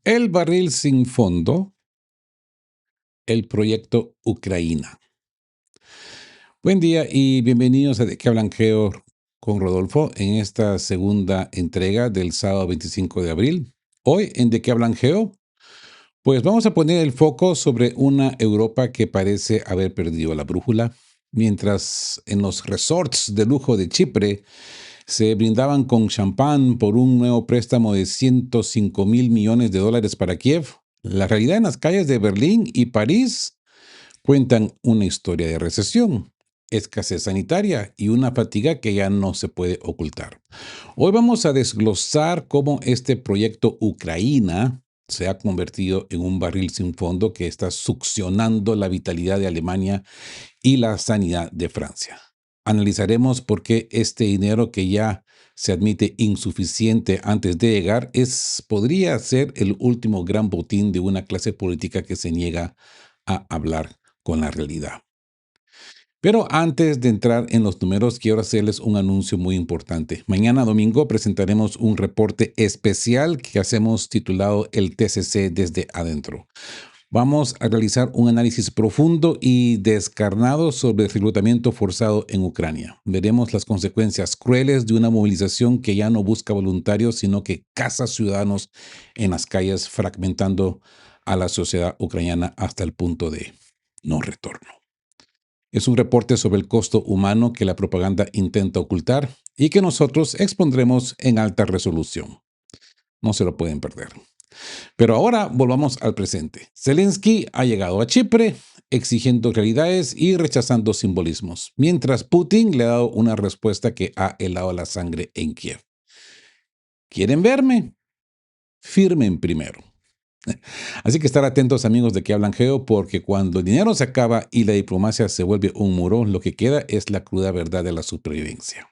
El barril sin fondo, el proyecto Ucraína. Buen día y bienvenidos a De qué hablan Geo con Rodolfo en esta segunda entrega del sábado 25 de abril. Hoy en De qué hablan Geo, pues vamos a poner el foco sobre una Europa que parece haber perdido la brújula, mientras en los resorts de lujo de Chipre se brindaban con champán por un nuevo préstamo de 105 mil millones de dólares para Kiev. La realidad en las calles de Berlín y París cuentan una historia de recesión, escasez sanitaria y una fatiga que ya no se puede ocultar. Hoy vamos a desglosar cómo este proyecto Ucraína se ha convertido en un barril sin fondo que está succionando la vitalidad de Alemania y la sanidad de Francia. Analizaremos por qué este dinero que ya se admite insuficiente antes de llegar podría ser el último gran botín de una clase política que se niega a hablar con la realidad. Pero antes de entrar en los números, quiero hacerles un anuncio muy importante. Mañana domingo presentaremos un reporte especial que hacemos titulado El TCC desde adentro. Vamos a realizar un análisis profundo y descarnado sobre el reclutamiento forzado en Ucrania. Veremos las consecuencias crueles de una movilización que ya no busca voluntarios, sino que caza ciudadanos en las calles, fragmentando a la sociedad ucraniana hasta el punto de no retorno. Es un reporte sobre el costo humano que la propaganda intenta ocultar y que nosotros expondremos en alta resolución. No se lo pueden perder. Pero ahora volvamos al presente. Zelensky ha llegado a Chipre exigiendo realidades y rechazando simbolismos, mientras Putin le ha dado una respuesta que ha helado la sangre en Kiev. ¿Quieren verme? Firmen primero. Así que estar atentos, amigos, de qué hablan Geo, porque cuando el dinero se acaba y la diplomacia se vuelve un muro, lo que queda es la cruda verdad de la supervivencia.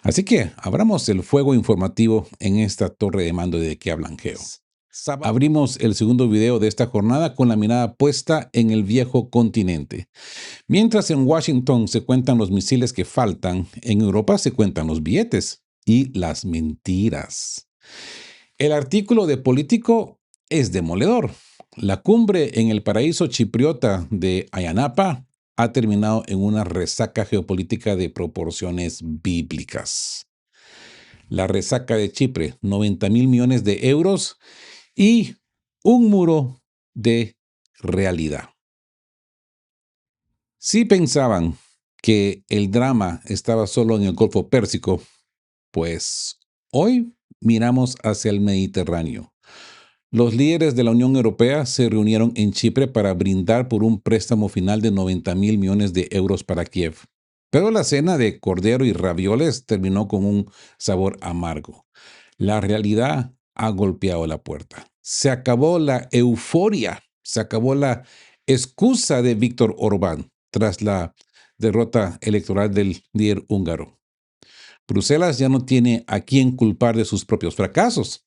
Así que abramos el fuego informativo en esta torre de mando de qué hablan Geo. Abrimos el segundo video de esta jornada con la mirada puesta en el viejo continente. Mientras en Washington se cuentan los misiles que faltan, en Europa se cuentan los billetes y las mentiras. El artículo de Político es demoledor. La cumbre en el paraíso chipriota de Ayanapa ha terminado en una resaca geopolítica de proporciones bíblicas. La resaca de Chipre, 90 mil millones de euros y un muro de realidad. Si pensaban que el drama estaba solo en el Golfo Pérsico, pues hoy miramos hacia el Mediterráneo. Los líderes de la Unión Europea se reunieron en Chipre para brindar por un préstamo final de 90 mil millones de euros para Kiev. Pero la cena de cordero y ravioles terminó con un sabor amargo. La realidad ha golpeado la puerta. Se acabó la euforia, se acabó la excusa de Víctor Orbán tras la derrota electoral del líder húngaro. Bruselas ya no tiene a quién culpar de sus propios fracasos.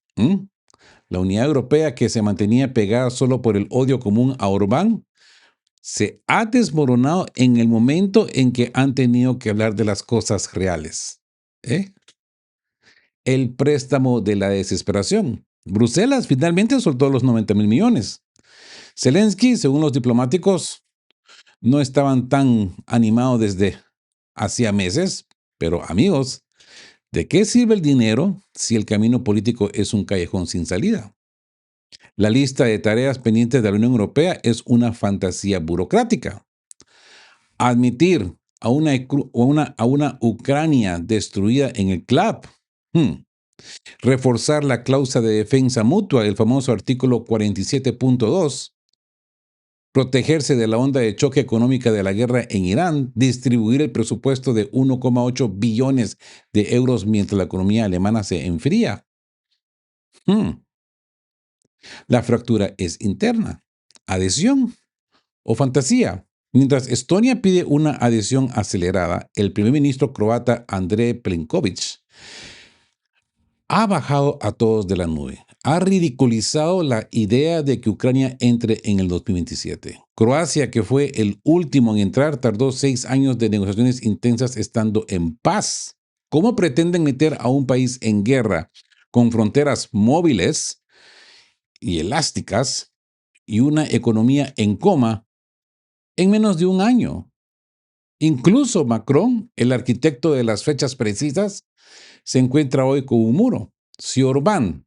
La Unidad Europea, que se mantenía pegada solo por el odio común a Orbán, se ha desmoronado en el momento en que han tenido que hablar de las cosas reales. El préstamo de la desesperación. Bruselas finalmente soltó los 90 mil millones. Zelensky, según los diplomáticos, no estaban tan animados desde hacía meses, pero amigos, ¿de qué sirve el dinero si el camino político es un callejón sin salida? La lista de tareas pendientes de la Unión Europea es una fantasía burocrática. Admitir a una Ucrania destruida en el club. Reforzar la cláusula de defensa mutua, el famoso artículo 47.2. Protegerse de la onda de choque económica de la guerra en Irán, distribuir el presupuesto de 1,8 billones de euros mientras la economía alemana se enfría. La fractura es interna. Adhesión o fantasía. Mientras Estonia pide una adhesión acelerada, el primer ministro croata Andrej Plenković ha bajado a todos de la nube. Ha ridiculizado la idea de que Ucrania entre en el 2027. Croacia, que fue el último en entrar, tardó 6 años de negociaciones intensas estando en paz. ¿Cómo pretenden meter a un país en guerra con fronteras móviles y elásticas y una economía en coma en menos de un año. Incluso Macron, el arquitecto de las fechas precisas, se encuentra hoy con un muro. Si Orbán,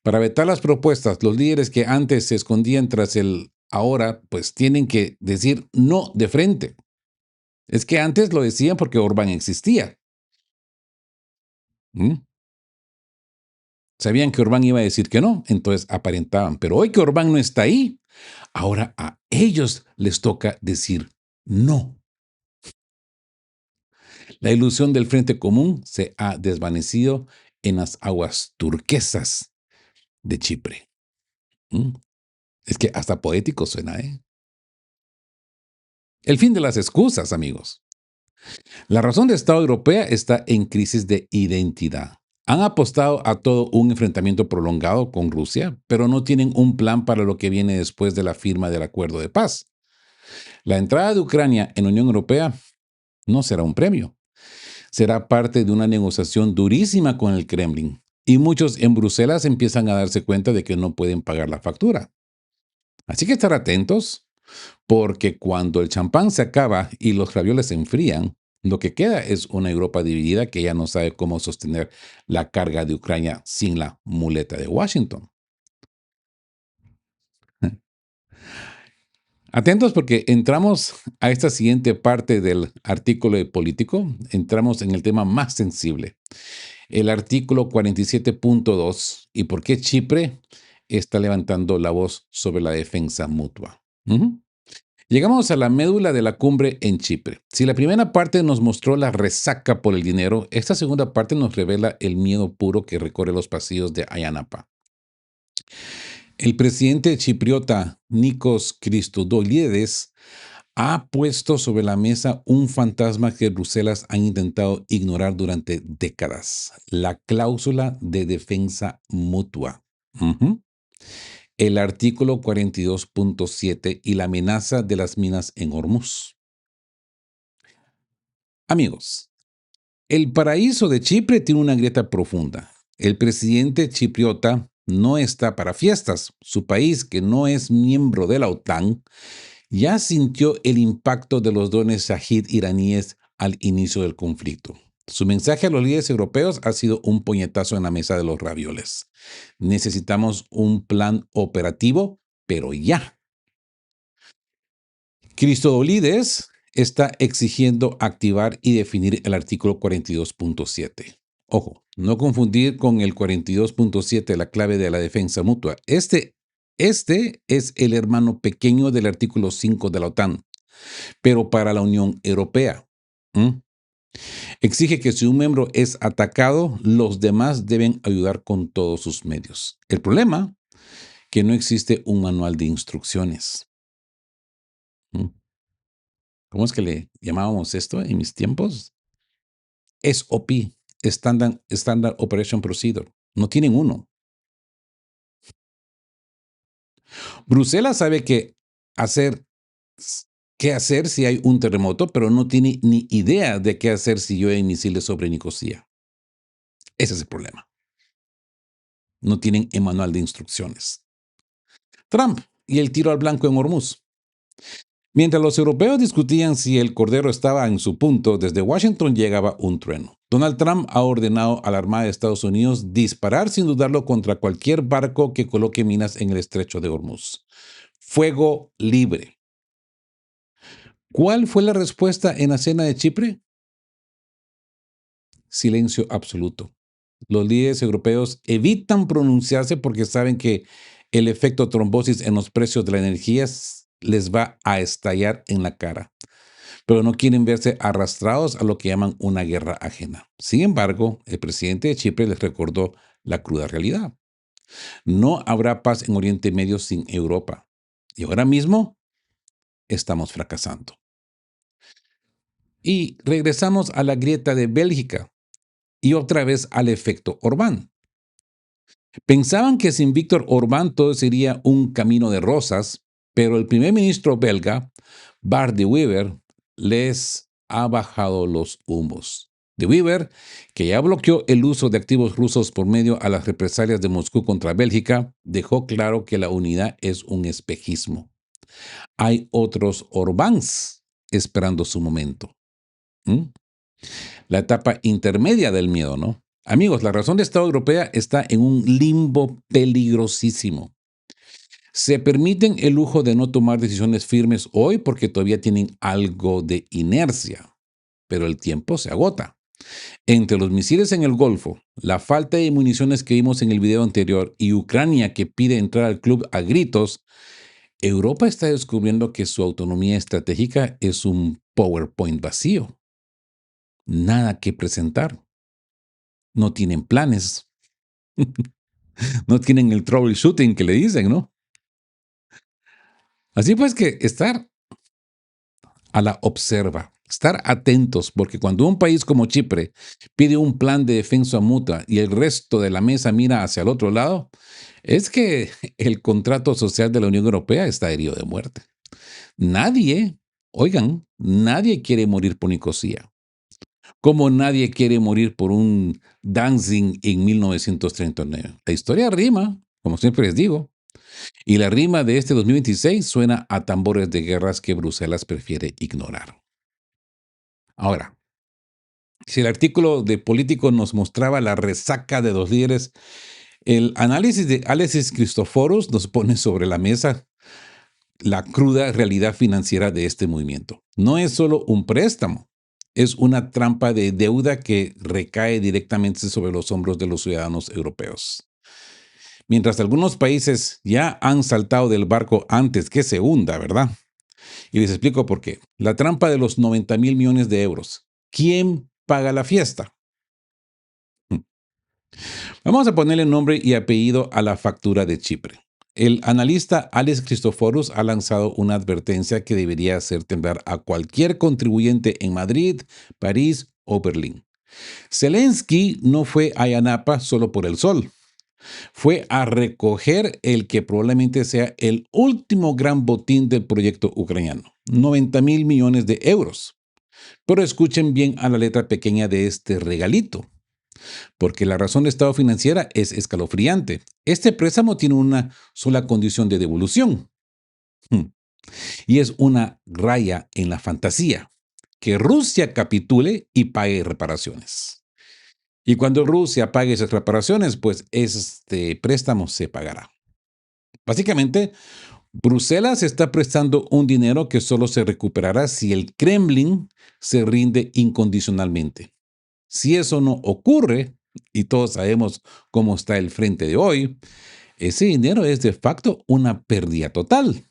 para vetar las propuestas, los líderes que antes se escondían tras el ahora, pues tienen que decir no de frente. Es que antes lo decían porque Orbán existía. ¿Mm? Sabían que Orbán iba a decir que no, entonces aparentaban. Pero hoy que Orbán no está ahí, ahora a ellos les toca decir no. La ilusión del Frente Común se ha desvanecido en las aguas turquesas de Chipre. ¿Mm? Es que hasta poético suena, ¿eh? El fin de las excusas, amigos. La razón de Estado europea está en crisis de identidad. Han apostado a todo un enfrentamiento prolongado con Rusia, pero no tienen un plan para lo que viene después de la firma del acuerdo de paz. La entrada de Ucrania en la Unión Europea no será un premio, será parte de una negociación durísima con el Kremlin. Y muchos en Bruselas empiezan a darse cuenta de que no pueden pagar la factura. Así que estar atentos, porque cuando el champán se acaba y los ravioles se enfrían, lo que queda es una Europa dividida que ya no sabe cómo sostener la carga de Ucrania sin la muleta de Washington. Atentos porque entramos a esta siguiente parte del artículo de político, entramos en el tema más sensible, el artículo 47.2 y por qué Chipre está levantando la voz sobre la defensa mutua. Ujú. Llegamos a la médula de la cumbre en Chipre. Si la primera parte nos mostró la resaca por el dinero, esta segunda parte nos revela el miedo puro que recorre los pasillos de Ayia Napa. El presidente chipriota Nikos Christodoulides ha puesto sobre la mesa un fantasma que Bruselas ha intentado ignorar durante décadas, la cláusula de defensa mutua. Ujú. El artículo 42.7 y la amenaza de las minas en Hormuz. Amigos, el paraíso de Chipre tiene una grieta profunda. El presidente chipriota no está para fiestas. Su país, que no es miembro de la OTAN, ya sintió el impacto de los drones Shahid iraníes al inicio del conflicto. Su mensaje a los líderes europeos ha sido un puñetazo en la mesa de los ravioles. Necesitamos un plan operativo, pero ya. Christodoulides está exigiendo activar y definir el artículo 42.7. Ojo, no confundir con el 42.7, la clave de la defensa mutua. Este es el hermano pequeño del artículo 5 de la OTAN, pero para la Unión Europea. ¿Mm? Exige que si un miembro es atacado, los demás deben ayudar con todos sus medios. El problema, que no existe un manual de instrucciones. ¿Mm? ¿Cómo es que le llamábamos esto en mis tiempos? SOP, Standard Operation Procedure. No tienen uno. Bruselas sabe hacer, qué hacer si hay un terremoto, pero no tiene ni idea de qué hacer si llueven misiles sobre Nicosia. Ese es el problema. No tienen el manual de instrucciones. Trump y el tiro al blanco en Hormuz. Mientras los europeos discutían si el cordero estaba en su punto, desde Washington llegaba un trueno. Donald Trump ha ordenado a la Armada de Estados Unidos disparar sin dudarlo contra cualquier barco que coloque minas en el estrecho de Hormuz. Fuego libre. ¿Cuál fue la respuesta en la cena de Chipre? Silencio absoluto. Los líderes europeos evitan pronunciarse porque saben que el efecto trombosis en los precios de la energía les va a estallar en la cara, pero no quieren verse arrastrados a lo que llaman una guerra ajena. Sin embargo, el presidente de Chipre les recordó la cruda realidad. No habrá paz en Oriente Medio sin Europa. Y ahora mismo estamos fracasando. Y regresamos a la grieta de Bélgica y otra vez al efecto Orbán. Pensaban que sin Víctor Orbán todo sería un camino de rosas, pero el primer ministro belga, Bart de Wever, les ha bajado los humos. de Weaver, que ya bloqueó el uso de activos rusos por medio a las represalias de Moscú contra Bélgica, dejó claro que la unidad es un espejismo. Hay otros Orbáns esperando su momento. ¿Mm? La etapa intermedia del miedo, ¿no? Amigos, la razón de Estado europea está en un limbo peligrosísimo. Se permiten el lujo de no tomar decisiones firmes hoy porque todavía tienen algo de inercia, pero el tiempo se agota. Entre los misiles en el Golfo, la falta de municiones que vimos en el video anterior y Ucrania que pide entrar al club a gritos, Europa está descubriendo que su autonomía estratégica es un PowerPoint vacío. Nada que presentar. No tienen planes. No tienen el troubleshooting que le dicen, ¿no? Así pues que estar a la observa, estar atentos, porque cuando un país como Chipre pide un plan de defensa mutua y el resto de la mesa mira hacia el otro lado, es que el contrato social de la Unión Europea está herido de muerte. Nadie, oigan, nadie quiere morir por Nicosia, como nadie quiere morir por un Danzig en 1939. La historia rima, como siempre les digo, y la rima de este 2026 suena a tambores de guerras que Bruselas prefiere ignorar. Ahora, si el artículo de Político nos mostraba la resaca de los líderes, el análisis de Alexis Christoforous nos pone sobre la mesa la cruda realidad financiera de este movimiento. No es solo un préstamo, es una trampa de deuda que recae directamente sobre los hombros de los ciudadanos europeos. Mientras algunos países ya han saltado del barco antes que se hunda, ¿verdad? Y les explico por qué. La trampa de los 90,000 millones de euros. ¿Quién paga la fiesta? Vamos a ponerle nombre y apellido a la factura de Chipre. El analista Alex Christoforous ha lanzado una advertencia que debería hacer temblar a cualquier contribuyente en Madrid, París o Berlín. Zelensky no fue a Yanapa solo por el sol. Fue a recoger el que probablemente sea el último gran botín del proyecto ucraniano, 90,000 millones de euros. Pero escuchen bien a la letra pequeña de este regalito, porque la razón de estado financiera es escalofriante. Este préstamo tiene una sola condición de devolución, y es una raya en la fantasía, que Rusia capitule y pague reparaciones. Y cuando Rusia pague esas reparaciones, pues este préstamo se pagará. Básicamente, Bruselas está prestando un dinero que solo se recuperará si el Kremlin se rinde incondicionalmente. Si eso no ocurre, y todos sabemos cómo está el frente de hoy, ese dinero es de facto una pérdida total.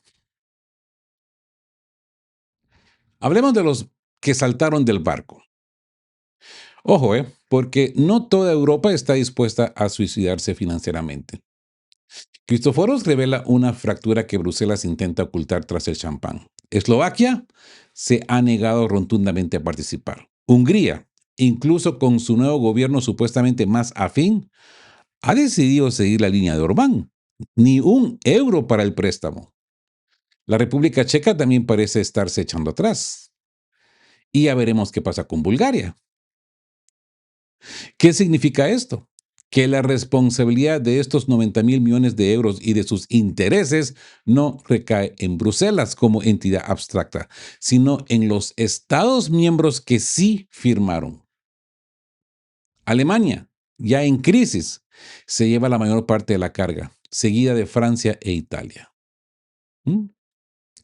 Hablemos de los que saltaron del barco. Ojo, porque no toda Europa está dispuesta a suicidarse financieramente. Cristoforos revela una fractura que Bruselas intenta ocultar tras el champán. Eslovaquia se ha negado rotundamente a participar. Hungría, incluso con su nuevo gobierno supuestamente más afín, ha decidido seguir la línea de Orbán. Ni un euro para el préstamo. La República Checa también parece estarse echando atrás. Y ya veremos qué pasa con Bulgaria. ¿Qué significa esto? Que la responsabilidad de estos 90,000 millones de euros y de sus intereses no recae en Bruselas como entidad abstracta, sino en los Estados miembros que sí firmaron. Alemania, ya en crisis, se lleva la mayor parte de la carga, seguida de Francia e Italia. ¿Mm?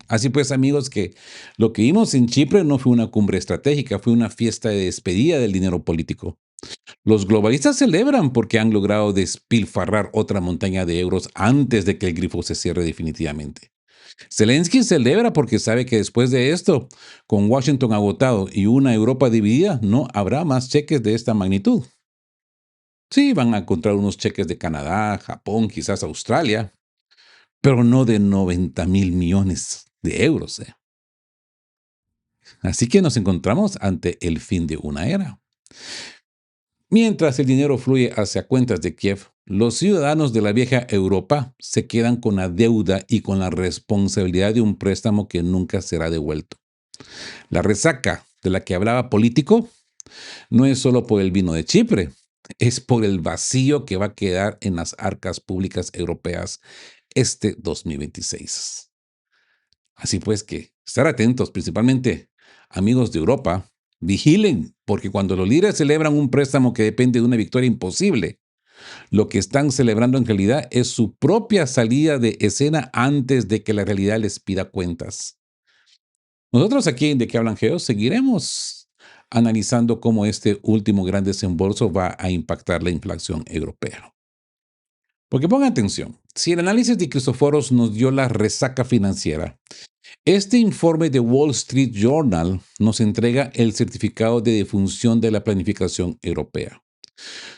Así pues, amigos, que lo que vimos en Chipre no fue una cumbre estratégica, fue una fiesta de despedida del dinero político. Los globalistas celebran porque han logrado despilfarrar otra montaña de euros antes de que el grifo se cierre definitivamente. Zelensky celebra porque sabe que después de esto, con Washington agotado y una Europa dividida, no habrá más cheques de esta magnitud. Sí, van a encontrar unos cheques de Canadá, Japón, quizás Australia, pero no de 90,000 millones de euros. Así que nos encontramos ante el fin de una era. Mientras el dinero fluye hacia cuentas de Kiev, los ciudadanos de la vieja Europa se quedan con la deuda y con la responsabilidad de un préstamo que nunca será devuelto. La resaca de la que hablaba Político No es solo por el vino de Chipre, es por el vacío que va a quedar en las arcas públicas europeas este 2026. Así pues que estar atentos, principalmente amigos de Europa, vigilen, porque cuando los líderes celebran un préstamo que depende de una victoria imposible, lo que están celebrando en realidad es su propia salida de escena antes de que la realidad les pida cuentas. Nosotros aquí en De qué hablan Geos seguiremos analizando cómo este último gran desembolso va a impactar la inflación europea. Porque pongan atención, si el análisis de Cristoforos nos dio la resaca financiera, este informe de Wall Street Journal nos entrega el certificado de defunción de la planificación europea.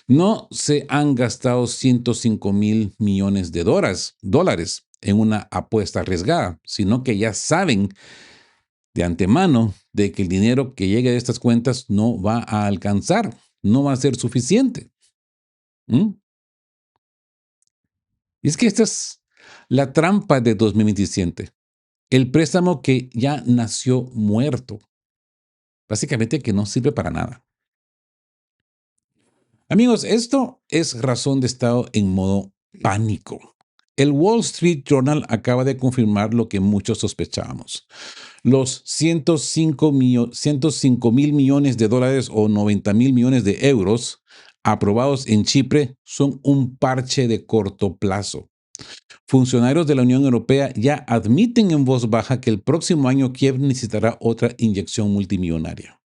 No se han gastado 105.000 millones de dólares en una apuesta arriesgada, sino que ya saben de antemano de que el dinero que llegue de estas cuentas no va a alcanzar, no va a ser suficiente. ¿Mm? Y es que esta es la trampa de 2027. El préstamo que ya nació muerto, básicamente que no sirve para nada. Amigos, esto es razón de estado en modo pánico. El Wall Street Journal acaba de confirmar lo que muchos sospechábamos. Los 105.000 millones de dólares o 90.000 millones de euros aprobados en Chipre son un parche de corto plazo. Funcionarios de la Unión Europea ya admiten en voz baja que el próximo año Kiev necesitará otra inyección multimillonaria.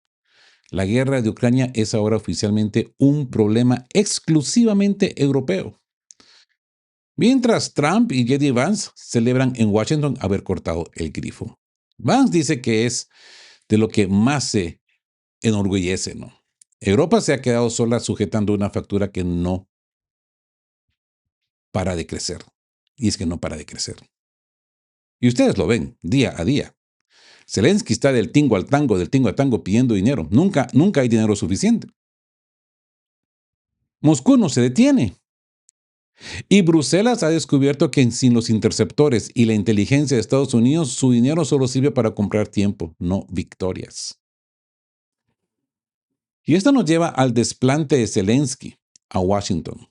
La guerra de Ucrania es ahora oficialmente un problema exclusivamente europeo. Mientras Trump y J.D. Vance celebran en Washington haber cortado el grifo. Vance dice que es de lo que más se enorgullece, ¿no? Europa se ha quedado sola sujetando una factura que no para de crecer. Y es que no para de crecer. Y ustedes lo ven día a día. Zelensky está del tingo al tango, del tingo al tango pidiendo dinero. Nunca hay dinero suficiente. Moscú no se detiene. Y Bruselas ha descubierto que sin los interceptores y la inteligencia de Estados Unidos, su dinero solo sirve para comprar tiempo, no victorias. Y esto nos lleva al desplante de Zelensky a Washington.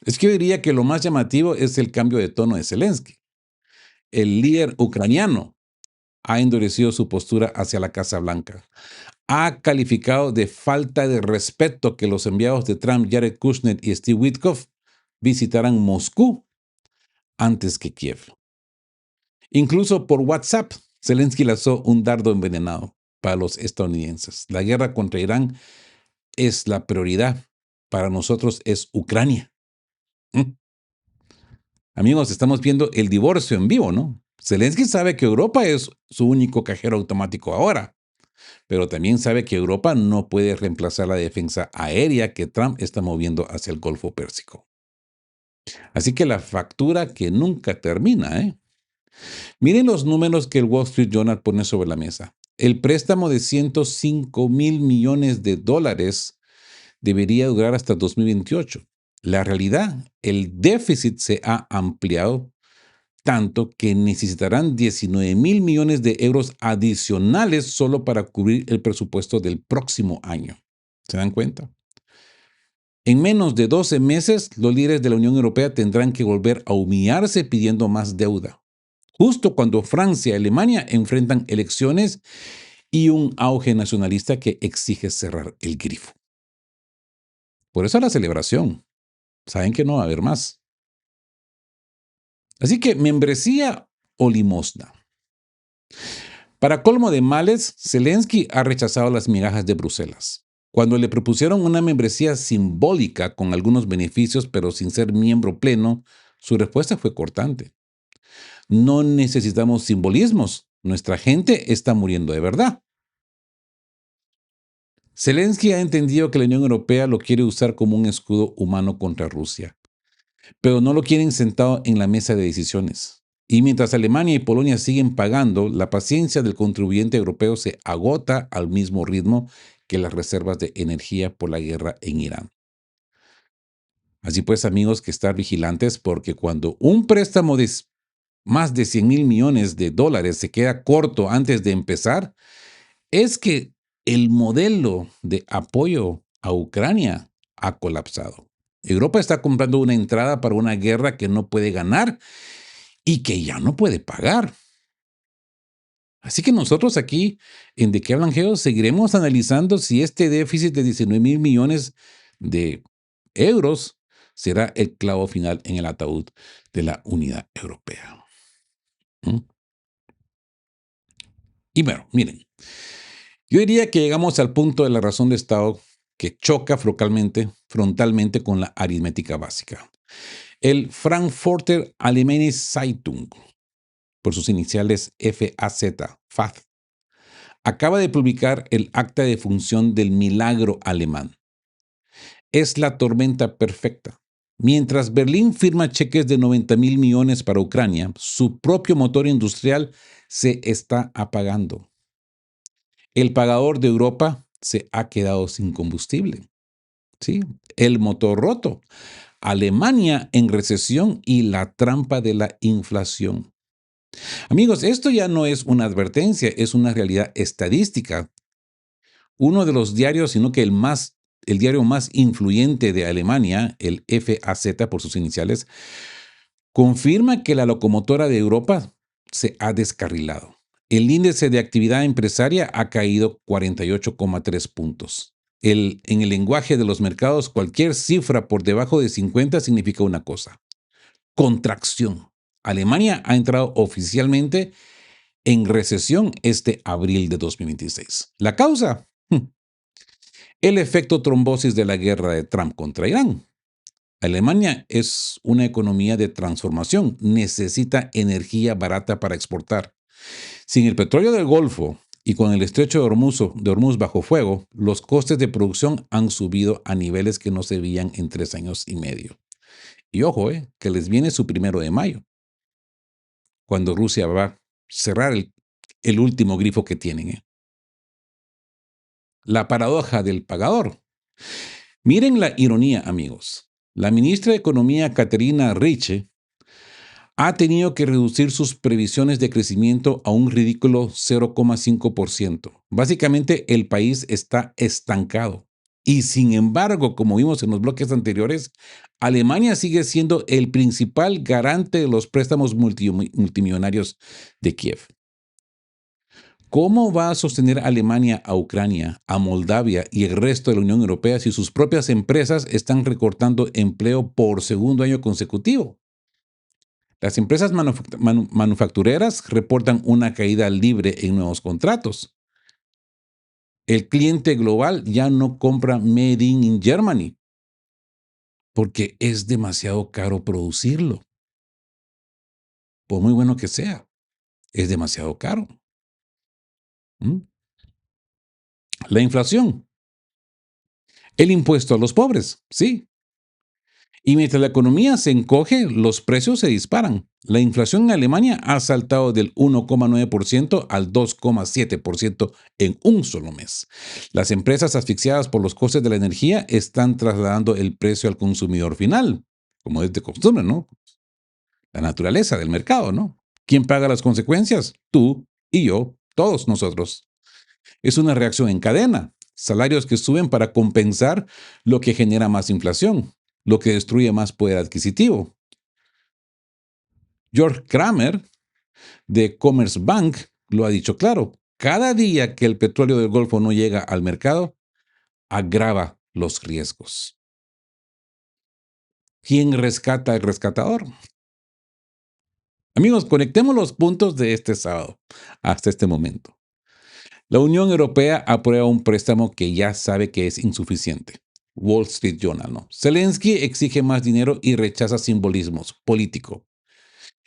Es que yo diría que lo más llamativo es el cambio de tono de Zelensky. El líder ucraniano ha endurecido su postura hacia la Casa Blanca. Ha calificado de falta de respeto que los enviados de Trump, Jared Kushner y Steve Witkoff, visitaran Moscú antes que Kiev. Incluso por WhatsApp, Zelensky lanzó un dardo envenenado para los estadounidenses. La guerra contra Irán es la prioridad. Para nosotros es Ucrania. ¿Mm? Amigos, estamos viendo el divorcio en vivo, ¿no? Zelensky sabe que Europa es su único cajero automático ahora, pero también sabe que Europa no puede reemplazar la defensa aérea que Trump está moviendo hacia el Golfo Pérsico. Así que la factura que nunca termina, ¿eh? Miren los números que el Wall Street Journal pone sobre la mesa. El préstamo de 105.000 millones de dólares debería durar hasta 2028. La realidad, el déficit se ha ampliado tanto que necesitarán 19.000 millones de euros adicionales solo para cubrir el presupuesto del próximo año. ¿Se dan cuenta? En menos de 12 meses, los líderes de la Unión Europea tendrán que volver a humillarse pidiendo más deuda, justo cuando Francia y Alemania enfrentan elecciones y un auge nacionalista que exige cerrar el grifo. Por eso la celebración. Saben que no va a haber más. Así que membresía o limosna. Para colmo de males, Zelensky ha rechazado las migajas de Bruselas. Cuando le propusieron una membresía simbólica con algunos beneficios pero sin ser miembro pleno, su respuesta fue cortante. No necesitamos simbolismos. Nuestra gente está muriendo de verdad. Zelensky ha entendido que la Unión Europea lo quiere usar como un escudo humano contra Rusia, pero no lo quieren sentado en la mesa de decisiones. Y mientras Alemania y Polonia siguen pagando, la paciencia del contribuyente europeo se agota al mismo ritmo que las reservas de energía por la guerra en Irán. Así pues, amigos, que estar vigilantes porque cuando un préstamo de más de 100.000 millones de dólares se queda corto antes de empezar, es que El modelo de apoyo a Ucrania ha colapsado. Europa está comprando una entrada para una guerra que no puede ganar y que ya no puede pagar. Así que nosotros aquí, en De qué hablan Geo, seguiremos analizando si este déficit de 19.000 millones de euros será el clavo final en el ataúd de la unidad europea. ¿Mm? Y bueno, miren, yo diría que llegamos al punto de la razón de Estado que choca frontalmente con la aritmética básica. El Frankfurter Allgemeine Zeitung, por sus iniciales FAZ, acaba de publicar el acta de función del milagro alemán. Es la tormenta perfecta. Mientras Berlín firma cheques de 90.000 millones para Ucrania, su propio motor industrial se está apagando. El pagador de Europa se ha quedado sin combustible. ¿Sí? El motor roto. Alemania en recesión y la trampa de la inflación. Amigos, esto ya no es una advertencia, es una realidad estadística. Uno de los diarios, sino que el diario más influyente de Alemania, el FAZ por sus iniciales, confirma que la locomotora de Europa se ha descarrilado. El índice de actividad empresaria ha caído 48,3 puntos. En el lenguaje de los mercados, cualquier cifra por debajo de 50 significa una cosa: contracción. Alemania ha entrado oficialmente en recesión este abril de 2026. ¿La causa? El efecto trombosis de la guerra de Trump contra Irán. Alemania es una economía de transformación, necesita energía barata para exportar. Sin el petróleo del Golfo y con el estrecho de Hormuz bajo fuego, los costes de producción han subido a niveles que no se veían en 3 años y medio. Y ojo, que les viene su 1 de mayo, cuando Rusia va a cerrar el último grifo que tienen. La paradoja del pagador. Miren la ironía, amigos. La ministra de Economía, Katerina Reiche, ha tenido que reducir sus previsiones de crecimiento a un ridículo 0,5%. Básicamente, el país está estancado. Y sin embargo, como vimos en los bloques anteriores, Alemania sigue siendo el principal garante de los préstamos multimillonarios de Kiev. ¿Cómo va a sostener Alemania a Ucrania, a Moldavia y el resto de la Unión Europea si sus propias empresas están recortando empleo por segundo año consecutivo? Las empresas manufactureras reportan una caída libre en nuevos contratos. El cliente global ya no compra Made in Germany porque es demasiado caro producirlo. Por muy bueno que sea, es demasiado caro. ¿Mm? La inflación. El impuesto a los pobres, sí. Y mientras la economía se encoge, los precios se disparan. La inflación en Alemania ha saltado del 1,9% al 2,7% en un solo mes. Las empresas asfixiadas por los costes de la energía están trasladando el precio al consumidor final, como es de costumbre, ¿no? La naturaleza del mercado, ¿no? ¿Quién paga las consecuencias? Tú y yo, todos nosotros. Es una reacción en cadena. Salarios que suben para compensar lo que genera más inflación, lo que destruye más poder adquisitivo. George Kramer, de Commerzbank, lo ha dicho claro. Cada día que el petróleo del Golfo no llega al mercado, agrava los riesgos. ¿Quién rescata al rescatador? Amigos, conectemos los puntos de este sábado hasta este momento. La Unión Europea aprueba un préstamo que ya sabe que es insuficiente. Wall Street Journal, ¿no? Zelensky exige más dinero y rechaza simbolismos político.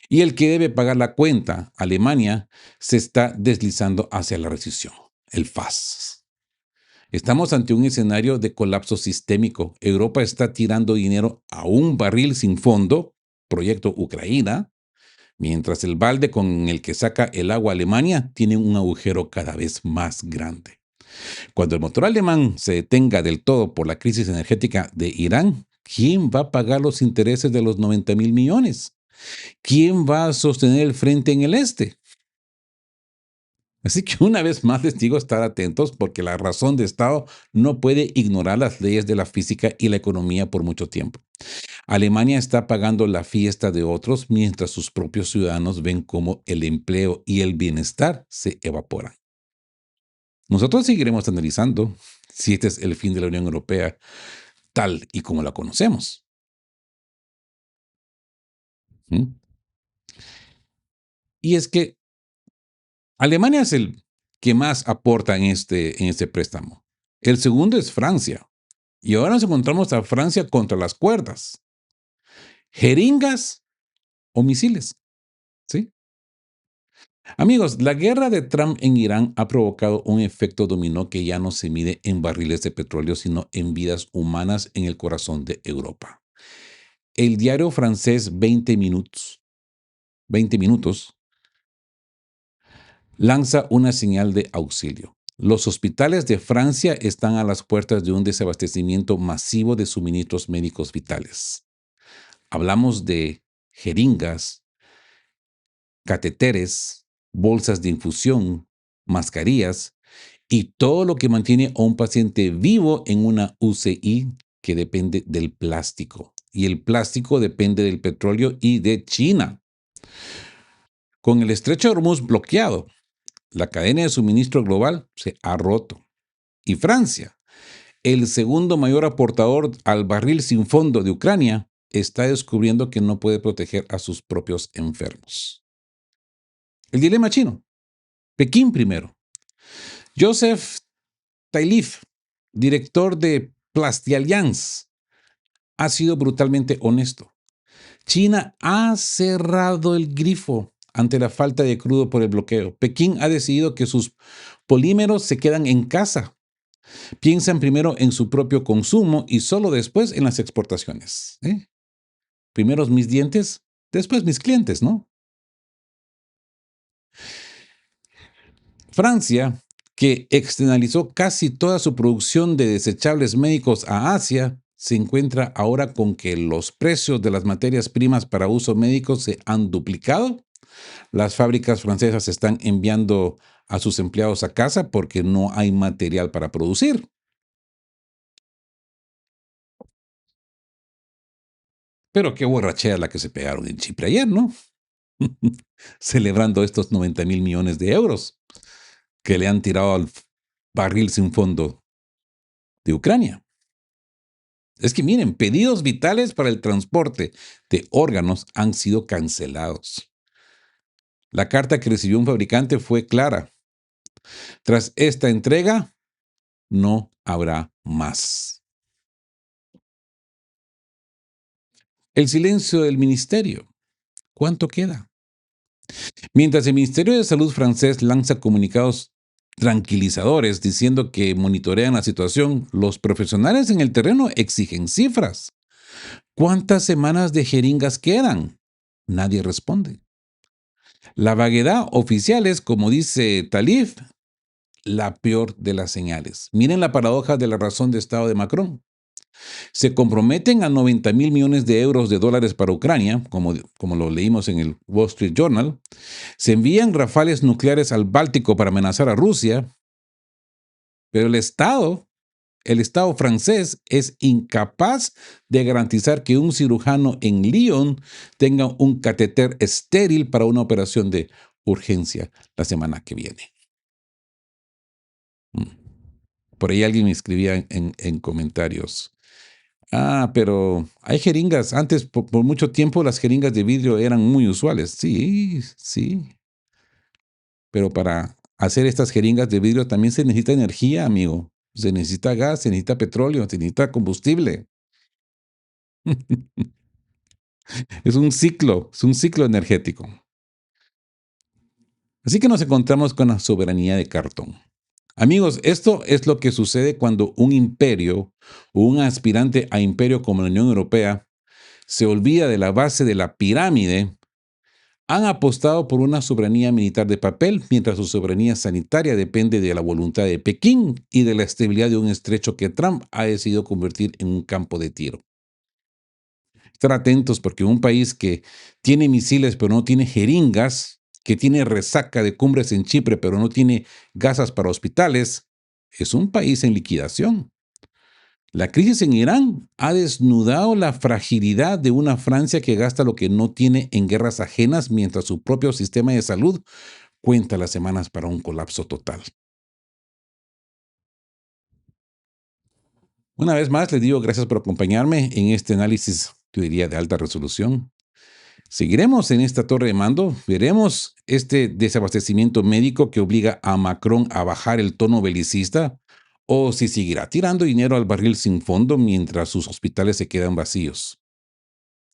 Y el que debe pagar la cuenta, Alemania, se está deslizando hacia la recesión, el FAS. Estamos ante un escenario de colapso sistémico. Europa está tirando dinero a un barril sin fondo, proyecto Ucrania, mientras el balde con el que saca el agua Alemania tiene un agujero cada vez más grande. Cuando el motor alemán se detenga del todo por la crisis energética de Irán, ¿quién va a pagar los intereses de los 90.000 millones? ¿Quién va a sostener el frente en el este? Así que una vez más les digo estar atentos porque la razón de Estado no puede ignorar las leyes de la física y la economía por mucho tiempo. Alemania está pagando la fiesta de otros mientras sus propios ciudadanos ven cómo el empleo y el bienestar se evaporan. Nosotros seguiremos analizando si este es el fin de la Unión Europea tal y como la conocemos. ¿Mm? Y es que Alemania es el que más aporta en este préstamo. El segundo es Francia. Y ahora nos encontramos a Francia contra las cuerdas. Jeringas o misiles. ¿Sí? Amigos, la guerra de Trump en Irán ha provocado un efecto dominó que ya no se mide en barriles de petróleo, sino en vidas humanas en el corazón de Europa. El diario francés 20 minutos lanza una señal de auxilio. Los hospitales de Francia están a las puertas de un desabastecimiento masivo de suministros médicos vitales. Hablamos de jeringas, catéteres, bolsas de infusión, mascarillas y todo lo que mantiene a un paciente vivo en una UCI que depende del plástico. Y el plástico depende del petróleo y de China. Con el estrecho de Hormuz bloqueado, la cadena de suministro global se ha roto. Y Francia, el segundo mayor aportador al barril sin fondo de Ucrania, está descubriendo que no puede proteger a sus propios enfermos. El dilema chino. Pekín primero. Joseph Tailif, director de Plastialliance, ha sido brutalmente honesto. China ha cerrado el grifo ante la falta de crudo por el bloqueo. Pekín ha decidido que sus polímeros se quedan en casa. Piensan primero en su propio consumo y solo después en las exportaciones. Primero mis dientes, después mis clientes, ¿no? Francia, que externalizó casi toda su producción de desechables médicos a Asia, se encuentra ahora con que los precios de las materias primas para uso médico se han duplicado. Las fábricas francesas están enviando a sus empleados a casa porque no hay material para producir. Pero qué borrachera la que se pegaron en Chipre ayer, ¿no? Celebrando estos 90.000 millones de euros que le han tirado al barril sin fondo de Ucrania. Es que miren, pedidos vitales para el transporte de órganos han sido cancelados. La carta que recibió un fabricante fue clara. Tras esta entrega, no habrá más. El silencio del ministerio. ¿Cuánto queda? Mientras el Ministerio de Salud francés lanza comunicados tranquilizadores diciendo que monitorean la situación, los profesionales en el terreno exigen cifras. ¿Cuántas semanas de jeringas quedan? Nadie responde. La vaguedad oficial es, como dice Talif, la peor de las señales. Miren la paradoja de la razón de Estado de Macron. Se comprometen a 90.000 millones de euros de dólares para Ucrania, como lo leímos en el Wall Street Journal. Se envían rafales nucleares al Báltico para amenazar a Rusia, pero el Estado francés es incapaz de garantizar que un cirujano en Lyon tenga un catéter estéril para una operación de urgencia la semana que viene. Mm. Por ahí alguien me escribía en comentarios. Pero hay jeringas. Antes, por mucho tiempo, las jeringas de vidrio eran muy usuales. Sí, sí. Pero para hacer estas jeringas de vidrio también se necesita energía, amigo. Se necesita gas, se necesita petróleo, se necesita combustible. Es un ciclo energético. Así que nos encontramos con la soberanía de cartón. Amigos, esto es lo que sucede cuando un imperio o un aspirante a imperio como la Unión Europea se olvida de la base de la pirámide. Han apostado por una soberanía militar de papel, mientras su soberanía sanitaria depende de la voluntad de Pekín y de la estabilidad de un estrecho que Trump ha decidido convertir en un campo de tiro. Estar atentos porque un país que tiene misiles pero no tiene jeringas que tiene resaca de cumbres en Chipre, pero no tiene gasas para hospitales, es un país en liquidación. La crisis en Irán ha desnudado la fragilidad de una Francia que gasta lo que no tiene en guerras ajenas mientras su propio sistema de salud cuenta las semanas para un colapso total. Una vez más, les digo gracias por acompañarme en este análisis, yo diría, de alta resolución. Seguiremos en esta torre de mando, veremos este desabastecimiento médico que obliga a Macron a bajar el tono belicista, o si seguirá tirando dinero al barril sin fondo mientras sus hospitales se quedan vacíos.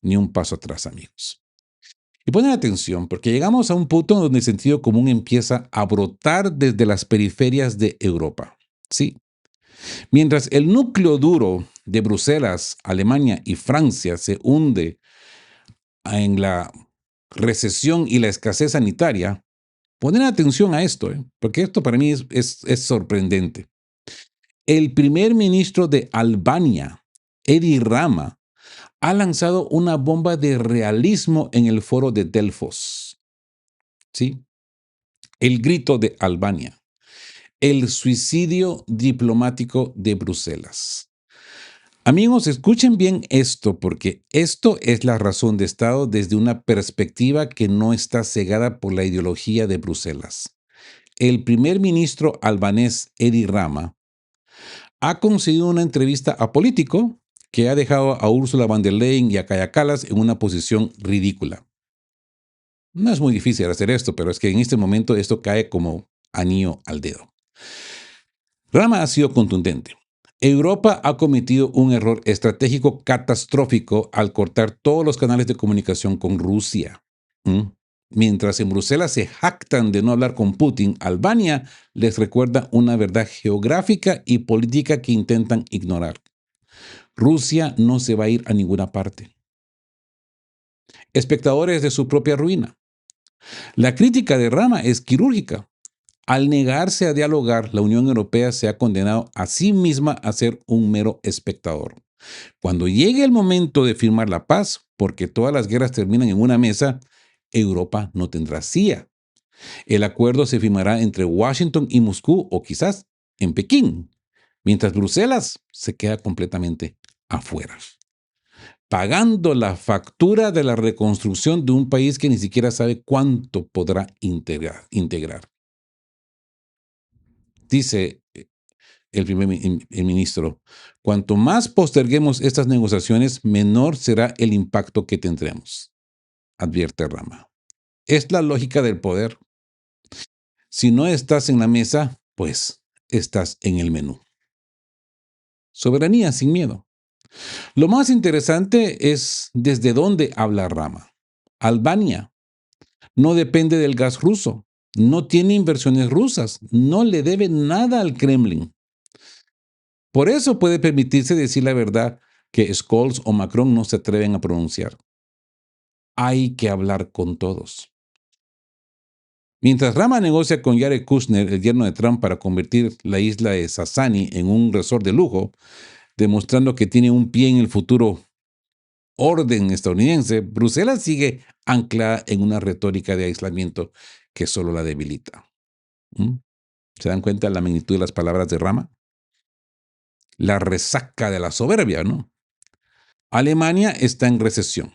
Ni un paso atrás, amigos. Y ponen atención, porque llegamos a un punto donde el sentido común empieza a brotar desde las periferias de Europa. Sí, mientras el núcleo duro de Bruselas, Alemania y Francia se hunde en la recesión y la escasez sanitaria, ponen atención a esto, porque esto para mí es sorprendente. El primer ministro de Albania, Edi Rama, ha lanzado una bomba de realismo en el foro de Delfos. ¿Sí? El grito de Albania. El suicidio diplomático de Bruselas. Amigos, escuchen bien esto, porque esto es la razón de Estado desde una perspectiva que no está cegada por la ideología de Bruselas. El primer ministro albanés, Edi Rama, ha concedido una entrevista a Político que ha dejado a Ursula von der Leyen y a Kaja Kallas en una posición ridícula. No es muy difícil hacer esto, pero es que en este momento esto cae como anillo al dedo. Rama ha sido contundente. Europa ha cometido un error estratégico catastrófico al cortar todos los canales de comunicación con Rusia. ¿Mm? Mientras en Bruselas se jactan de no hablar con Putin, Albania les recuerda una verdad geográfica y política que intentan ignorar. Rusia no se va a ir a ninguna parte. Espectadores de su propia ruina. La crítica de Rama es quirúrgica. Al negarse a dialogar, la Unión Europea se ha condenado a sí misma a ser un mero espectador. Cuando llegue el momento de firmar la paz, porque todas las guerras terminan en una mesa, Europa no tendrá CIA. El acuerdo se firmará entre Washington y Moscú o quizás en Pekín, mientras Bruselas se queda completamente afuera, pagando la factura de la reconstrucción de un país que ni siquiera sabe cuánto podrá integrar. Dice el ministro, cuanto más posterguemos estas negociaciones, menor será el impacto que tendremos, advierte Rama. Es la lógica del poder. Si no estás en la mesa, pues estás en el menú. Soberanía sin miedo. Lo más interesante es desde dónde habla Rama. Albania. No depende del gas ruso. No tiene inversiones rusas. No le debe nada al Kremlin. Por eso puede permitirse decir la verdad que Scholz o Macron no se atreven a pronunciar. Hay que hablar con todos. Mientras Rama negocia con Jared Kushner, el yerno de Trump, para convertir la isla de Sassani en un resort de lujo, demostrando que tiene un pie en el futuro orden estadounidense, Bruselas sigue anclada en una retórica de aislamiento que solo la debilita. ¿Mm? ¿Se dan cuenta de la magnitud de las palabras de Rama? La resaca de la soberbia, ¿no? Alemania está en recesión.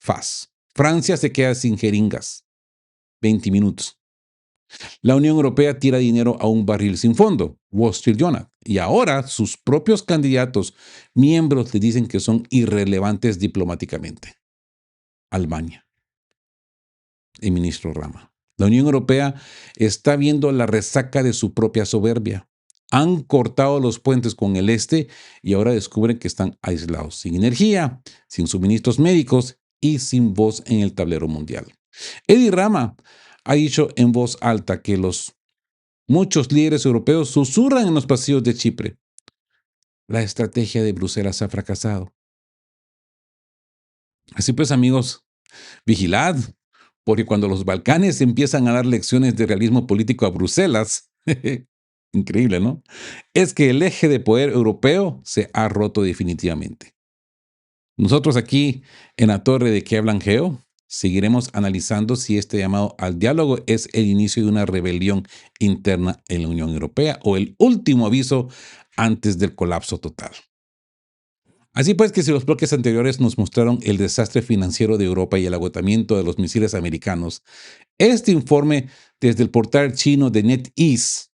FAS. Francia se queda sin jeringas. 20 minutos. La Unión Europea tira dinero a un barril sin fondo. Wall Street Journal. Y ahora sus propios candidatos, miembros, le dicen que son irrelevantes diplomáticamente. Albania. El ministro Rama. La Unión Europea está viendo la resaca de su propia soberbia. Han cortado los puentes con el este y ahora descubren que están aislados, sin energía, sin suministros médicos y sin voz en el tablero mundial. Edi Rama ha dicho en voz alta que muchos líderes europeos susurran en los pasillos de Chipre. La estrategia de Bruselas ha fracasado. Así pues, amigos, vigilad, porque cuando los Balcanes empiezan a dar lecciones de realismo político a Bruselas, increíble, ¿no? Es que el eje de poder europeo se ha roto definitivamente. Nosotros aquí en la torre de que hablan Geo, Seguiremos analizando si este llamado al diálogo es el inicio de una rebelión interna en la Unión Europea o el último aviso antes del colapso total. Así pues que si los bloques anteriores nos mostraron el desastre financiero de Europa y el agotamiento de los misiles americanos, este informe desde el portal chino de NetEase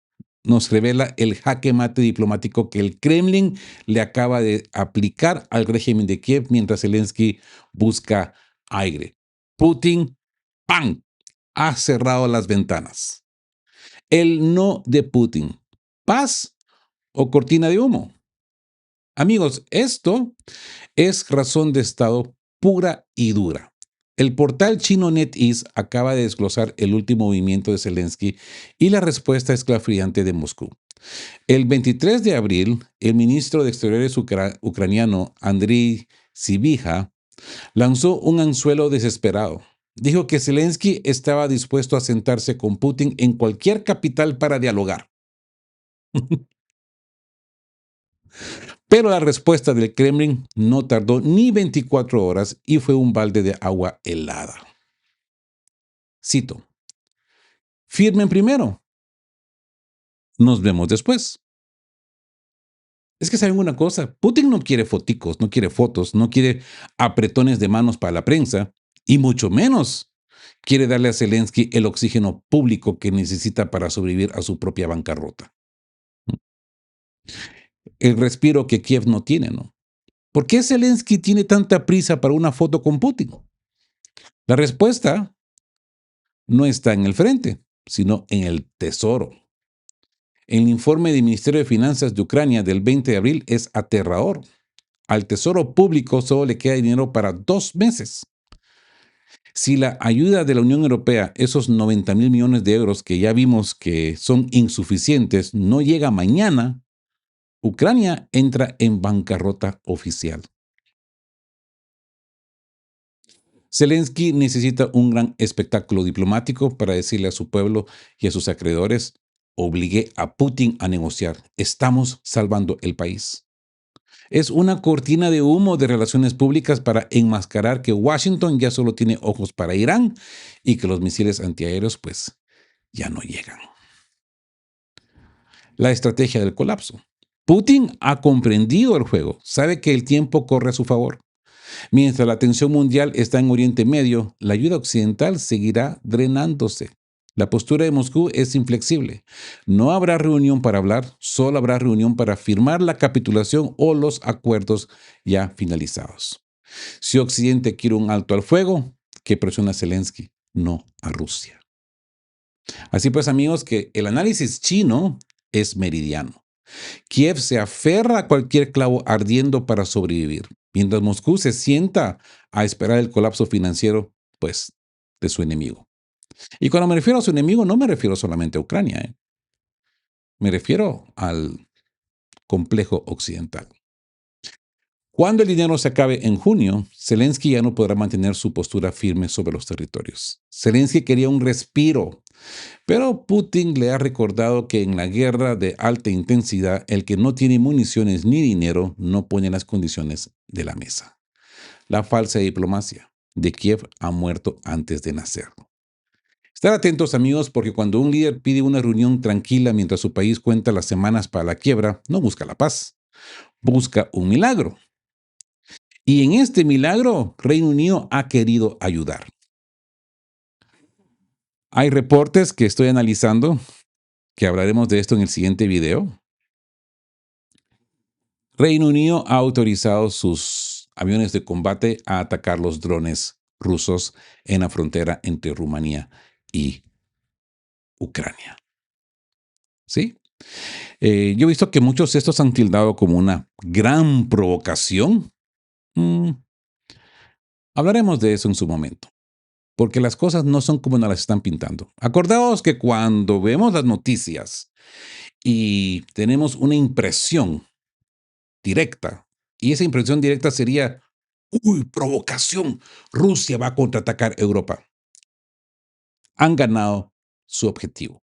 nos revela el jaque mate diplomático que el Kremlin le acaba de aplicar al régimen de Kiev mientras Zelensky busca aire. Putin, ¡pam!, ha cerrado las ventanas. El no de Putin. ¿Paz o cortina de humo? Amigos, esto es razón de Estado pura y dura. El portal chino NetEase acaba de desglosar el último movimiento de Zelensky y la respuesta escalofriante de Moscú. El 23 de abril, el ministro de Exteriores ucraniano Andriy Sybiha lanzó un anzuelo desesperado. Dijo que Zelensky estaba dispuesto a sentarse con Putin en cualquier capital para dialogar. Pero la respuesta del Kremlin no tardó ni 24 horas y fue un balde de agua helada. Cito: firmen primero, nos vemos después. Es que saben una cosa, Putin no quiere foticos, no quiere fotos, no quiere apretones de manos para la prensa, y mucho menos quiere darle a Zelensky el oxígeno público que necesita para sobrevivir a su propia bancarrota. El respiro que Kiev no tiene, ¿no? ¿Por qué Zelensky tiene tanta prisa para una foto con Putin? La respuesta no está en el frente, sino en el tesoro. El informe del Ministerio de Finanzas de Ucrania del 20 de abril es aterrador. Al tesoro público solo le queda dinero para 2 meses. Si la ayuda de la Unión Europea, esos 90.000 millones de euros que ya vimos que son insuficientes, no llega mañana, Ucrania entra en bancarrota oficial. Zelensky necesita un gran espectáculo diplomático para decirle a su pueblo y a sus acreedores: obligué a Putin a negociar. Estamos salvando el país. Es una cortina de humo de relaciones públicas para enmascarar que Washington ya solo tiene ojos para Irán y que los misiles antiaéreos pues ya no llegan. La estrategia del colapso. Putin ha comprendido el juego, sabe que el tiempo corre a su favor. Mientras la atención mundial está en Oriente Medio, la ayuda occidental seguirá drenándose. La postura de Moscú es inflexible. No habrá reunión para hablar, solo habrá reunión para firmar la capitulación o los acuerdos ya finalizados. Si Occidente quiere un alto al fuego, que presiona a Zelensky, no a Rusia. Así pues, amigos, que el análisis chino es meridiano. Kiev se aferra a cualquier clavo ardiendo para sobrevivir, mientras Moscú se sienta a esperar el colapso financiero, pues, de su enemigo. Y cuando me refiero a su enemigo, no me refiero solamente a Ucrania, ¿eh? Me refiero al complejo occidental. Cuando el dinero se acabe en junio, Zelensky ya no podrá mantener su postura firme sobre los territorios. Zelensky quería un respiro, pero Putin le ha recordado que en la guerra de alta intensidad, el que no tiene municiones ni dinero no pone las condiciones de la mesa. La falsa diplomacia de Kiev ha muerto antes de nacer. Estar atentos, amigos, porque cuando un líder pide una reunión tranquila mientras su país cuenta las semanas para la quiebra, no busca la paz, busca un milagro. Y en este milagro, Reino Unido ha querido ayudar. Hay reportes que estoy analizando, que hablaremos de esto en el siguiente video. Reino Unido ha autorizado sus aviones de combate a atacar los drones rusos en la frontera entre Rumanía y Ucrania. ¿Sí? Yo he visto que muchos de estos han tildado como una gran provocación. Hablaremos de eso en su momento, porque las cosas no son como nos las están pintando. Acordaos que cuando vemos las noticias y tenemos una impresión directa, y esa impresión directa sería: uy, provocación, Rusia va a contraatacar Europa. Han ganado su objetivo.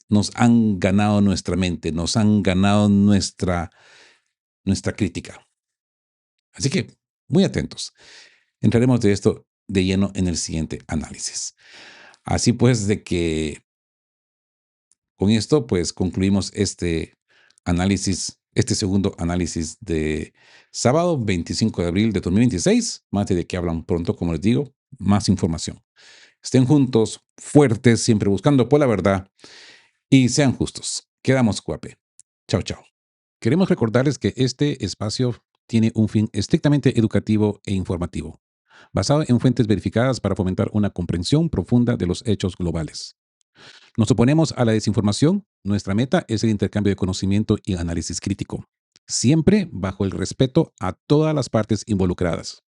Nos han ganado nuestra mente, nos han ganado nuestra crítica. Así que, muy atentos. Entraremos de esto de lleno en el siguiente análisis. Así pues, de que con esto, pues concluimos este análisis, este segundo análisis de sábado 25 de abril de 2026. Más de qué hablan pronto, como les digo, más información. Estén juntos, fuertes, siempre buscando por la verdad y sean justos. Quedamos cuape. Chao, chao. Queremos recordarles que este espacio tiene un fin estrictamente educativo e informativo, basado en fuentes verificadas para fomentar una comprensión profunda de los hechos globales. Nos oponemos a la desinformación. Nuestra meta es el intercambio de conocimiento y análisis crítico, siempre bajo el respeto a todas las partes involucradas.